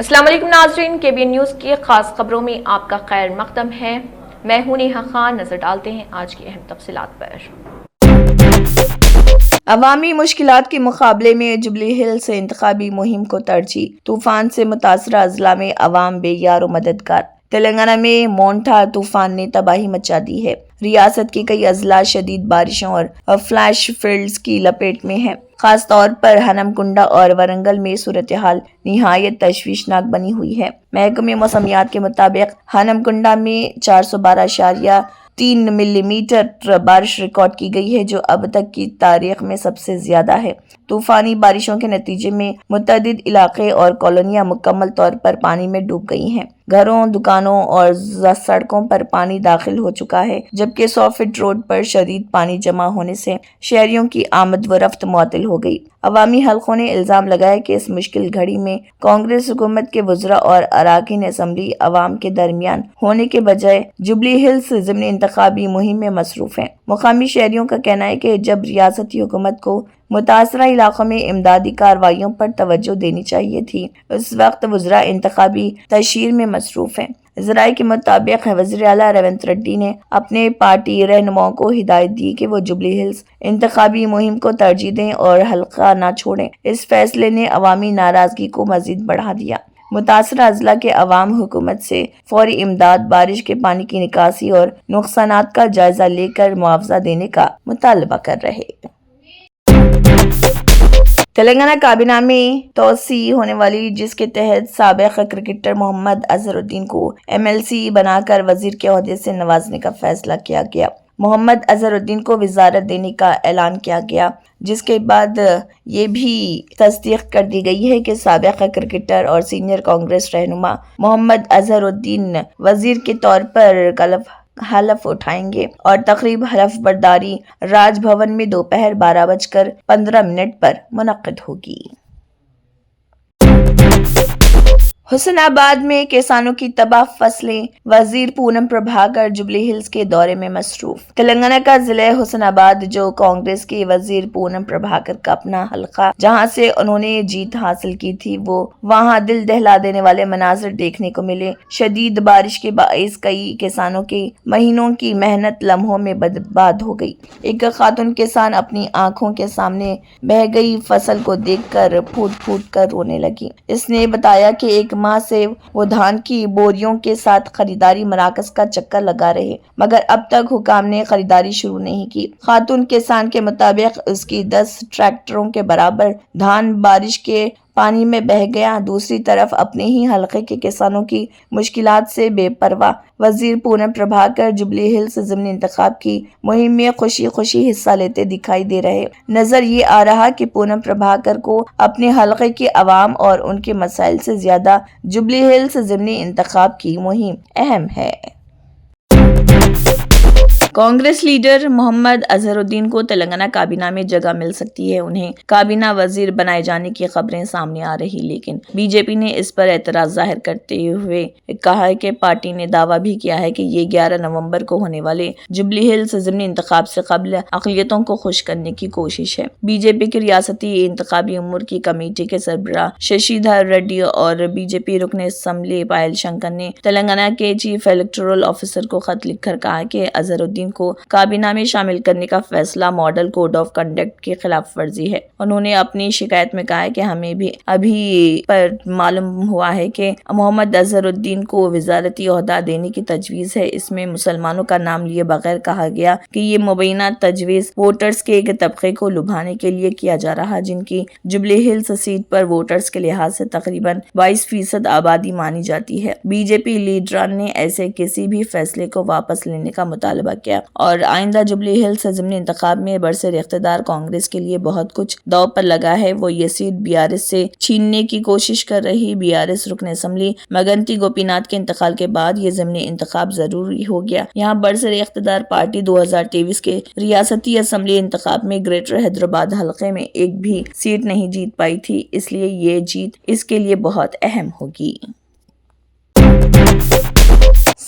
السلام علیکم ناظرین، KBN نیوز کی خاص خبروں میں آپ کا خیر مقدم ہے۔ میں ہوں نیہا خان۔ نظر ڈالتے ہیں آج کی اہم تفصیلات پر۔ عوامی مشکلات کے مقابلے میں جوبلی ہلز سے انتخابی مہم کو ترجیح۔ طوفان سے متاثرہ اضلاع میں عوام بے یار و مددگار۔ تلنگانہ میں مونٹا طوفان نے تباہی مچا دی ہے۔ ریاست کے کئی اضلاع شدید بارشوں اور فلیش فلڈز کی لپیٹ میں ہیں۔ خاص طور پر ہنمکنڈا اور ورنگل میں صورتحال نہایت تشویشناک بنی ہوئی ہے۔ محکمہ موسمیات کے مطابق ہنمکنڈا میں 412.3 ملی میٹر بارش ریکارڈ کی گئی ہے، جو اب تک کی تاریخ میں سب سے زیادہ ہے۔ طوفانی بارشوں کے نتیجے میں متعدد علاقے اور کالونیاں مکمل طور پر پانی میں ڈوب گئی ہیں۔ گھروں، دکانوں اور سڑکوں پر پانی داخل ہو چکا ہے، جبکہ 100 فٹ روڈ پر شدید پانی جمع ہونے سے شہریوں کی آمد و رفت معطل ہو گئی۔ عوامی حلقوں نے الزام لگایا کہ اس مشکل گھڑی میں کانگریس حکومت کے وزراء اور اراکین اسمبلی عوام کے درمیان ہونے کے بجائے جوبلی ہلز ضمنی انتخابی مہم میں مصروف ہیں۔ مقامی شہریوں کا کہنا ہے کہ جب ریاستی حکومت کو متاثرہ علاقوں میں امدادی کارروائیوں پر توجہ دینی چاہیے تھی، اس وقت وزراء انتخابی تشہیر میں مصروف ہیں۔ ذرائع کے مطابق وزیر اعلیٰ ریونت ریڈی نے اپنے پارٹی رہنماؤں کو ہدایت دی کہ وہ جوبلی ہلز انتخابی مہم کو ترجیح دیں اور حلقہ نہ چھوڑیں۔ اس فیصلے نے عوامی ناراضگی کو مزید بڑھا دیا۔ متاثرہ اضلاع کے عوام حکومت سے فوری امداد، بارش کے پانی کی نکاسی اور نقصانات کا جائزہ لے کر معاوضہ دینے کا مطالبہ کر رہے۔ تلنگانہ کابینہ میں توسیع ہونے والی، جس کے تحت سابق کرکٹر محمد اظہرالدین کو MLC بنا کر وزیر کے عہدے سے نوازنے کا فیصلہ کیا گیا۔ محمد اظہرالدین کو وزارت دینے کا اعلان کیا گیا، جس کے بعد یہ بھی تصدیق کر دی گئی ہے کہ سابق کرکٹر اور سینئر کانگریس رہنما محمد اظہرالدین وزیر کے طور پر کل حلف اٹھائیں گے اور تقریب حلف برداری راج بھون میں دوپہر 12:15 پر منعقد ہوگی۔ حسن آباد میں کسانوں کی تباہ فصلیں، وزیر پونم پربھاکر جوبلی ہلز کے دورے میں مصروف۔ تلنگانہ کا ضلع حسن آباد، جو کانگریس کے وزیر پونم پربھاکر کا اپنا حلقہ جہاں سے انہوں نے جیت حاصل کی تھی، وہ وہاں دل دہلا دینے والے مناظر دیکھنے کو ملے۔ شدید بارش کے باعث کئی کسانوں کے مہینوں کی محنت لمحوں میں برباد ہو گئی۔ ایک خاتون کسان اپنی آنکھوں کے سامنے بہہ گئی فصل کو دیکھ کر پھوٹ پھوٹ کر رونے لگی۔ اس نے بتایا کہ ایک ماہ سے وہ دھان کی بوریوں کے ساتھ خریداری مراکز کا چکر لگا رہے، مگر اب تک حکام نے خریداری شروع نہیں کی۔ خاتون کسان کے مطابق اس کی 10 ٹریکٹروں کے برابر دھان بارش کے پانی میں بہہ گیا۔ دوسری طرف اپنے ہی حلقے کے کسانوں کی مشکلات سے بے پرواہ وزیر پونم پربھاکر جوبلی ہلز ضمنی انتخاب کی مہم میں خوشی خوشی حصہ لیتے دکھائی دے رہے۔ نظر یہ آ رہا کہ پونم پربھاکر کو اپنے حلقے کے عوام اور ان کے مسائل سے زیادہ جوبلی ہلز ضمنی انتخاب کی مہم اہم ہے۔ کانگریس لیڈر محمد اظہرالدین کو تلنگانہ کابینہ میں جگہ مل سکتی ہے۔ انہیں کابینہ وزیر بنائے جانے کی خبریں سامنے آ رہی، لیکن بی جے پی نے اس پر اعتراض ظاہر کرتے ہوئے کہا ہے کہ پارٹی نے دعویٰ بھی کیا ہے کہ یہ 11 نومبر کو ہونے والے جوبلی ہلز ضمنی انتخاب سے قبل اقلیتوں کو خوش کرنے کی کوشش ہے۔ بی جے پی کی ریاستی انتخابی امور کی کمیٹی کے سربراہ ششی دھر ریڈی اور بی جے پی رکن اسمبلی پائل شنکر نے تلنگانہ کے چیف الیکٹورل آفیسر کو خط لکھ کر کہا کہ اظہرالدین کو کابینہ میں شامل کرنے کا فیصلہ ماڈل کوڈ آف کنڈکٹ کی خلاف ورزی ہے۔ انہوں نے اپنی شکایت میں کہا ہے کہ ہمیں بھی ابھی پر معلوم ہوا ہے کہ محمد اظہرالدین کو وزارتی عہدہ دینے کی تجویز ہے۔ اس میں مسلمانوں کا نام لیے بغیر کہا گیا کہ یہ مبینہ تجویز ووٹرز کے ایک طبقے کو لبھانے کے لیے کیا جا رہا، جن کی جوبلی ہلز سیٹ پر ووٹرز کے لحاظ سے تقریباً 22% آبادی مانی جاتی ہے۔ بی جے پی لیڈران نے ایسے کسی بھی فیصلے کو واپس لینے کا مطالبہ کیا اور آئندہ جوبلی ہلز ضمنی انتخاب میں برسر اقتدار کانگریس کے لیے بہت کچھ داؤ پر لگا ہے۔ وہ یہ سیٹ BRS سے چھیننے کی کوشش کر رہی۔ BRS رکن اسمبلی مگنتی گوپی ناتھ کے انتقال کے بعد یہ ضمنی انتخاب ضروری ہو گیا۔ یہاں برسر اقتدار پارٹی 2023 کے ریاستی اسمبلی انتخاب میں گریٹر حیدرآباد حلقے میں ایک بھی سیٹ نہیں جیت پائی تھی، اس لیے یہ جیت اس کے لیے بہت اہم ہوگی۔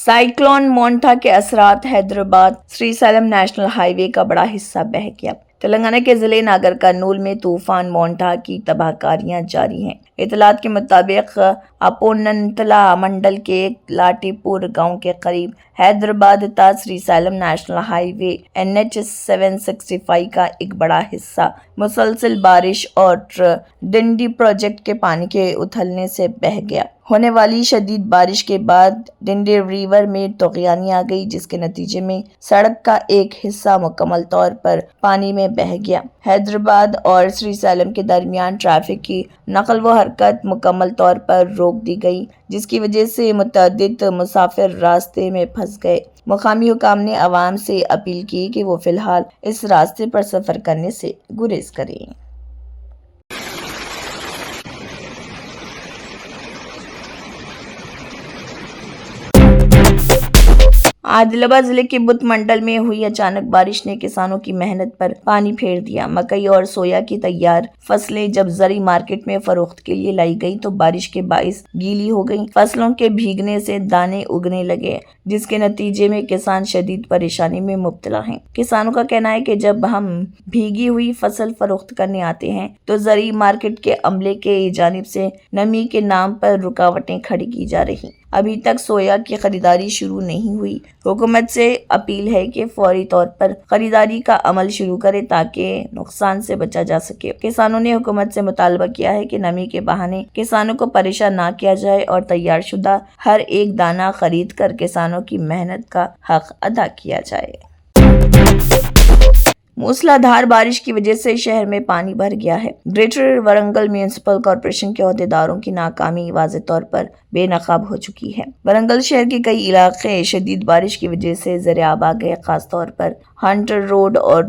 سائیکلون مونٹا کے اثرات، حیدرآباد سری سیلم نیشنل ہائی وے کا بڑا حصہ بہہ گیا۔ تلنگانہ کے ضلع ناگر کرنول میں طوفان مونٹا کی تباہ کاریاں جاری ہیں۔ اطلاعات کے مطابق اپوننتلا منڈل کے لاٹی پور گاؤں کے قریب حیدرآباد تا سری سیلم نیشنل ہائی وے NH 765 کا ایک بڑا حصہ مسلسل بارش اور ڈنڈی پروجیکٹ کے پانی کے اتھلنے سے بہہ گیا۔ ہونے والی شدید بارش کے بعد ڈنڈی ریور میں طغیانی آ گئی، جس کے نتیجے میں سڑک کا ایک حصہ مکمل طور پر پانی میں بہہ گیا۔ حیدرآباد اور سری سیلم کے درمیان ٹریفک کی نقل و حرکت مکمل طور پر روک دی گئی، جس کی وجہ سے متعدد مسافر راستے میں پھنس گئے۔ مقامی حکام نے عوام سے اپیل کی کہ وہ فی الحال اس راستے پر سفر کرنے سے گریز کریں۔ عادل آباد ضلع کے بت منڈل میں ہوئی اچانک بارش نے کسانوں کی محنت پر پانی پھیر دیا۔ مکئی اور سویا کی تیار فصلیں جب زرعی مارکیٹ میں فروخت کے لیے لائی گئی تو بارش کے باعث گیلی ہو گئیں۔ فصلوں کے بھیگنے سے دانے اگنے لگے، جس کے نتیجے میں کسان شدید پریشانی میں مبتلا ہیں۔ کسانوں کا کہنا ہے کہ جب ہم بھیگی ہوئی فصل فروخت کرنے آتے ہیں تو زرعی مارکیٹ کے عملے کی جانب سے نمی کے نام پر رکاوٹیں کھڑی کی جا رہی۔ ابھی تک سویا کی خریداری شروع نہیں ہوئی۔ حکومت سے اپیل ہے کہ فوری طور پر خریداری کا عمل شروع کرے تاکہ نقصان سے بچا جا سکے۔ کسانوں نے حکومت سے مطالبہ کیا ہے کہ نمی کے بہانے کسانوں کو پریشان نہ کیا جائے اور تیار شدہ ہر ایک دانہ خرید کر کسانوں کی محنت کا حق ادا کیا جائے۔ موسلا دھار بارش کی وجہ سے شہر میں پانی بھر گیا ہے۔ گریٹر ورنگل میونسپل کارپوریشن کے عہدیداروں کی ناکامی واضح طور پر بے نقاب ہو چکی ہے۔ ورنگل شہر کے کئی علاقے شدید بارش کی وجہ سے زیرآب آ گئے، خاص طور پر ہنٹر روڈ اور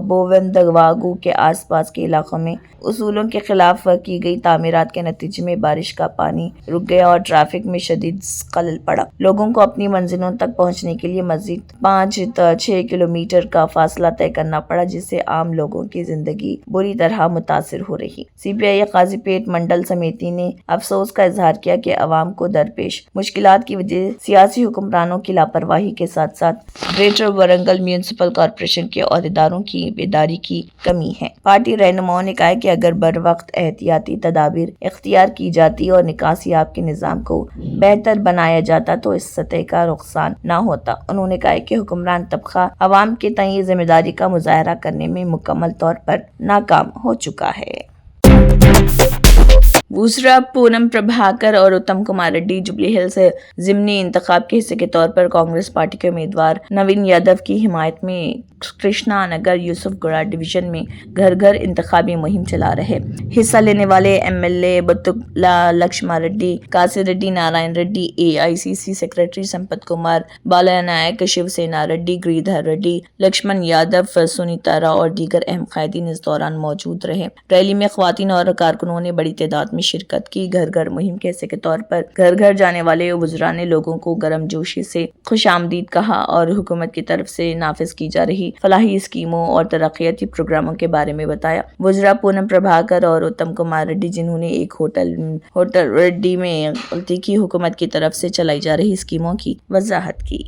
بووندواگو کے آس پاس کے علاقوں میں اصولوں کے خلاف کی گئی تعمیرات کے نتیجے میں بارش کا پانی رک گیا اور ٹریفک میں شدید خلل پڑا۔ لوگوں کو اپنی منزلوں تک پہنچنے کے لیے مزید 5-6 کلومیٹر کا فاصلہ طے کرنا پڑا، جس سے عام لوگوں کی زندگی بری طرح متاثر ہو رہی۔ CPI قاضی پیٹ منڈل سمیتی نے افسوس کا اظہار کیا کہ عوام کو درپیش مشکلات کی وجہ سیاسی حکمرانوں کی لاپرواہی کے ساتھ ساتھ گریٹر ورنگل میونسپل کارپوریشن کے عہدیداروں کی بیداری کی کمی ہے۔ پارٹی رہنماؤں نے کہا کہ اگر بر وقت احتیاطی تدابیر اختیار کی جاتی اور نکاسی آب کے نظام کو بہتر بنایا جاتا تو اس سطح کا نقصان نہ ہوتا۔ انہوں نے کہا کہ حکمران طبقہ عوام کے تئیں ذمہ داری کا مظاہرہ کرنے میں مکمل طور پر ناکام ہو چکا ہے۔ بوسرا پونم پربھاکر اور اتم کمار ریڈی جوبلی ہلز ضمنی انتخاب کے حصے کے طور پر کانگریس پارٹی کے امیدوار نوین یادو کی حمایت میں کرشنا نگر یوسف گڑھ ڈویژن میں گھر گھر انتخابی مہم چلا رہے۔ حصہ لینے والے MLA بتلا لکشما ریڈی، کاسی ریڈی، نارائن ریڈی، AICC سیکریٹری سمپت کمار، بالا نائک، شیو سینا ریڈی، گریدھر ریڈی، لکشمن یادو، سنیتا راؤ اور دیگر اہم قائدین اس دوران موجود رہے۔ ریلی میں خواتین اور کارکنوں نے بڑی تعداد میں شرکت کی۔ گھر گھر مہم کے حصے کے طور پر گھر گھر جانے والے وزراء نے لوگوں کو گرم جوشی سے خوش آمدید کہا اور حکومت کی طرف سے نافذ کی جا رہی فلاحی اسکیموں اور ترقیاتی پروگراموں کے بارے میں بتایا۔ وزراء پونم پربھاکر اور اتم کمار ریڈی، جنہوں نے ایک ہوٹل ریڈی میں غلطی کی حکومت کی طرف سے چلائی جا رہی اسکیموں کی وضاحت کی۔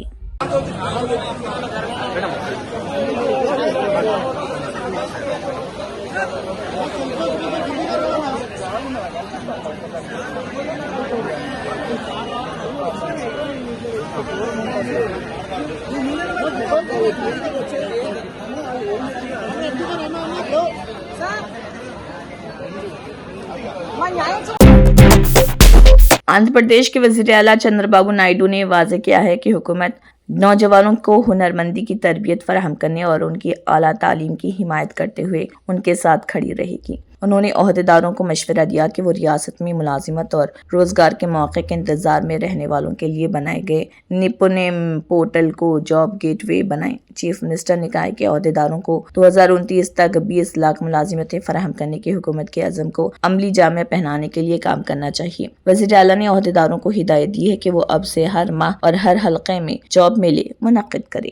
آندھرا پردیش کے وزیر اعلیٰ چندر بابو نائیڈو نے واضح کیا ہے کہ حکومت نوجوانوں کو ہنرمندی کی تربیت فراہم کرنے اور ان کی اعلیٰ تعلیم کی حمایت کرتے ہوئے ان کے ساتھ کھڑی رہے گی۔ انہوں نے عہدیداروں کو مشورہ دیا کہ وہ ریاست میں ملازمت اور روزگار کے مواقع کے انتظار میں رہنے والوں کے لیے بنائے گئے نپونیم پورٹل کو جاب گیٹ وے بنائیں۔ چیف منسٹر نے کہا کہ عہدیداروں کو 2029 تک 20 لاکھ ملازمتیں فراہم کرنے کی حکومت کے عزم کو عملی جامہ پہنانے کے لیے کام کرنا چاہیے۔ وزیر اعلیٰ نے عہدیداروں کو ہدایت دی ہے کہ وہ اب سے ہر ماہ اور ہر حلقے میں جاب میلے منعقد کریں۔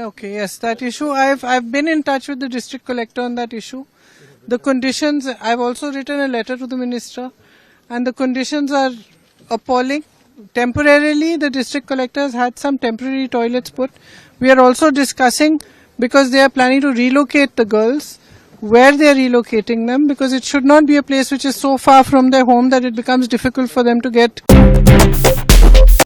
Okay, yes, that issue. I've been in touch with the district collector on that issue. The conditions, I've also written a letter to the minister, and the conditions are appalling. Temporarily, the district collector has had some temporary toilets put. We are also discussing, because they are planning to relocate the girls, where they are relocating them, because it should not be a place which is so far from their home that it becomes difficult for them to get.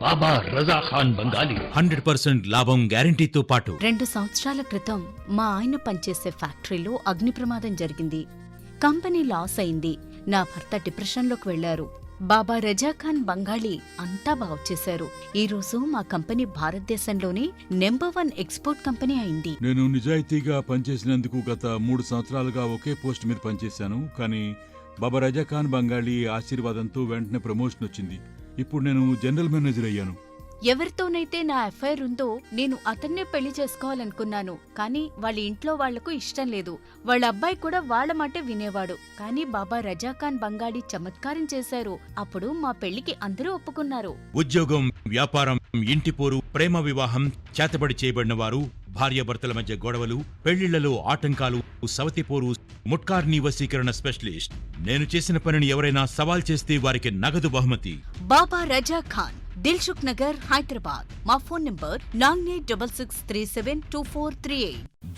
బాబా రజా ఖాన్ బంగాలి 100% లాభం గ్యారెంటీతో పాటు 2 సంవత్సరాల క్రితం మా ఆయన పనిచేసే ఫ్యాక్టరీలో అగ్ని ప్రమాదం జరిగింది. కంపెనీ లాస్ అయింది. నా భర్త డిప్రెషన్లోకి వెళ్లారు. బాబా రజాఖాన్ బంగాళీ అంతా బాగుచేశారు. ఈ రోజు మా కంపెనీ భారతదేశంలోనే నెంబర్ 1 ఎక్స్పోర్ట్ కంపెనీ అయింది. నేను నిజాయితీగా పనిచేసినందుకు గత 3 సంవత్సరాలుగా ఒకే పోస్ట్ మీద పనిచేశాను. కానీ బాబా రజాఖాన్ బంగాళీ ఆశీర్వాదంతో వెంటనే ప్రమోషన్ వచ్చింది. ఇప్పుడు నేను జనరల్ మేనేజర్ అయ్యాను. ఎవరితోనైతే నా ఎఫ్ఐఆర్ ఉందో నేను అతన్నే పెళ్లి చేసుకోవాలనుకున్నాను. కానీ వాళ్ళ ఇంట్లో వాళ్లకు ఇష్టం లేదు. వాళ్ళ అబ్బాయి కూడా వాళ్ల మాటే వినేవాడు. కానీ బాబా రజాఖాన్ బంగాళీ చమత్కారం చేశారు. అప్పుడు మా పెళ్లికి అందరూ ఒప్పుకున్నారు. ఉద్యోగం, వ్యాపారం, ఇంటి పోరు, ప్రేమ వివాహం, చేతబడి చేయబడిన వారు, భార్యాభర్తల మధ్య గొడవలు, పెళ్లిళ్లలో ఆటంకాలు, సవతిపోరు, ముట్కార్నీ వశీకరణ స్పెషలిస్ట్. నేను చేసిన పనిని ఎవరైనా సవాల్ చేస్తే వారికి నగదు బహుమతి. బాబా రజాఖాన్, దిల్సుఖ్ నగర్, హైదరాబాద్. మా phone number 9866372438.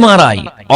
MRI,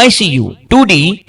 ICU, 2D